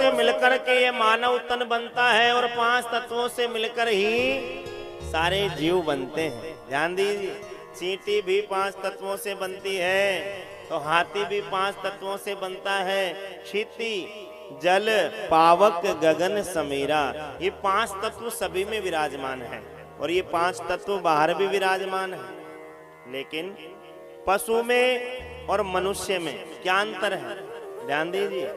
से मिलकर के ये मानव तन बनता है और 5 तत्वों से मिलकर ही सारे जीव बनते हैं। ध्यान दीजिए, चींटी भी 5 तत्वों से बनती है, तो हाथी भी 5 तत्वों से बनता है। क्षिति, जल, पावक, गगन, समीरा, ये 5 तत्व सभी में विराजमान है और ये 5 तत्व बाहर भी विराजमान है। लेकिन पशु में और मनुष्य में क्या अंतर है? ध्यान दीजिए,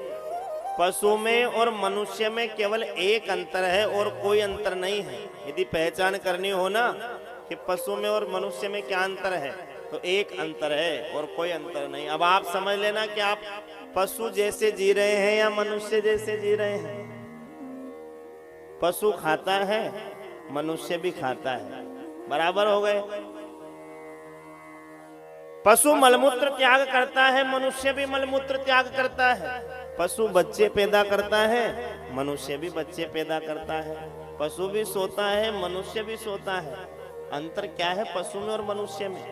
पशु में और मनुष्य में केवल एक अंतर है और कोई अंतर नहीं है। यदि पहचान करनी हो ना कि पशु में और मनुष्य में क्या अंतर है, तो एक अंतर है और कोई अंतर नहीं। अब आप समझ लेना कि आप पशु जैसे जी रहे हैं या मनुष्य जैसे जी रहे हैं। पशु खाता है, मनुष्य भी खाता है, बराबर हो गए। पशु मलमूत्र त्याग करता है, मनुष्य भी मलमूत्र त्याग करता है। पशु बच्चे पैदा करता है, मनुष्य भी बच्चे पैदा करता है। पशु भी सोता है, मनुष्य भी सोता है। अंतर क्या है पशु में और मनुष्य में?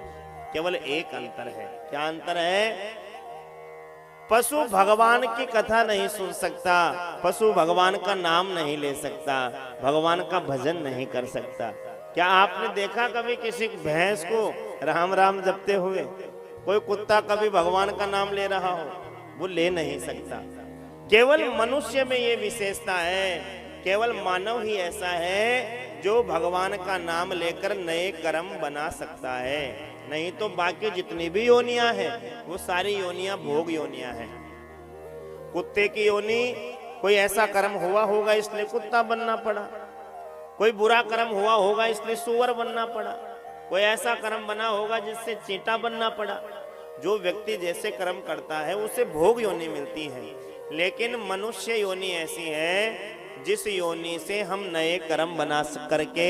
केवल एक अंतर है। क्या अंतर है? पशु भगवान की कथा नहीं सुन सकता, पशु भगवान का नाम नहीं ले सकता, भगवान का भजन नहीं कर सकता। क्या आपने देखा कभी किसी भैंस को राम राम जपते हुए? कोई कुत्ता कभी भगवान का नाम ले रहा हो? वो ले नहीं सकता। केवल मनुष्य में ये विशेषता है, केवल मानव ही ऐसा है जो भगवान का नाम लेकर नए कर्म बना सकता है। नहीं तो बाकी जितनी भी योनियां हैं वो सारी योनियां भोग योनियां हैं। कुत्ते की योनि, कोई ऐसा कर्म हुआ होगा इसलिए कुत्ता बनना पड़ा, कोई बुरा कर्म हुआ होगा इसलिए सुअर बनना पड़ा, कोई ऐसा कर्म बना होगा जिससे चींटा बनना पड़ा। जो व्यक्ति जैसे कर्म करता है उसे भोग योनि मिलती है। लेकिन मनुष्य योनि ऐसी है जिस योनि से हम नए कर्म बना करके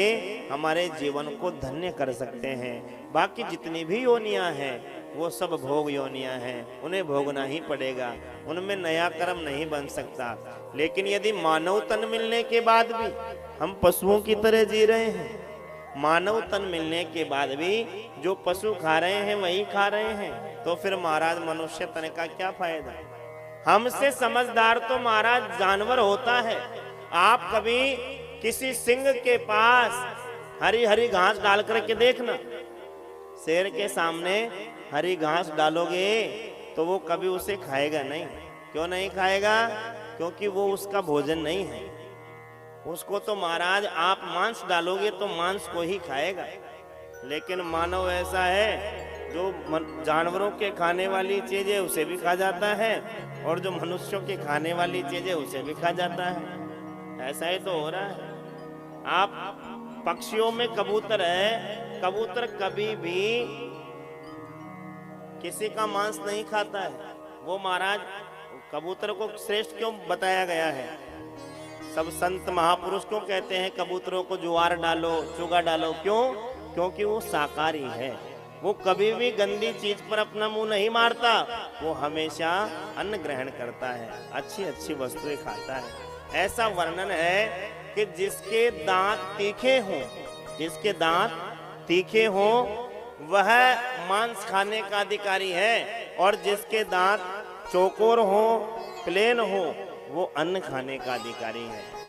हमारे जीवन को धन्य कर सकते हैं। बाकी जितनी भी योनियां हैं वो सब भोग योनियां हैं, उन्हें भोगना ही पड़ेगा, उनमें नया कर्म नहीं बन सकता। लेकिन यदि मानव तन मिलने के बाद भी हम पशुओं की तरह जी रहे हैं, मानव तन मिलने के बाद भी जो पशु खा रहे हैं वही खा रहे हैं, तो फिर महाराज मनुष्य तन का क्या फायदा? हमसे समझदार तो महाराज जानवर होता है। आप कभी किसी सिंह के पास हरी हरी घास डाल करके देखना, शेर के सामने हरी घास डालोगे तो वो कभी उसे खाएगा नहीं। क्यों नहीं खाएगा? क्योंकि वो उसका भोजन नहीं है। उसको तो महाराज आप मांस डालोगे तो मांस को ही खाएगा। लेकिन मानव ऐसा है जो जानवरों के खाने वाली चीजें उसे भी खा जाता है और जो मनुष्यों के खाने वाली चीजें उसे भी खा जाता है। ऐसा ही तो हो रहा है। आप पक्षियों में कबूतर है, कबूतर कभी भी किसी का मांस नहीं खाता है। वो महाराज कबूतर को श्रेष्ठ क्यों बताया गया है? सब संत महापुरुष क्यों कहते हैं कबूतरों को ज्वार डालो, चुगा डालो? क्यों? क्योंकि वो शाकाहारी है। वो कभी भी गंदी चीज पर अपना मुंह नहीं मारता, वो हमेशा अन्न ग्रहण करता है, अच्छी अच्छी वस्तुएं खाता है। ऐसा वर्णन है कि जिसके दांत तीखे हों, जिसके दांत तीखे हों वह मांस खाने का अधिकारी है, और जिसके दांत चौकोर हो, प्लेन हो, वो अन्न खाने का अधिकारी है।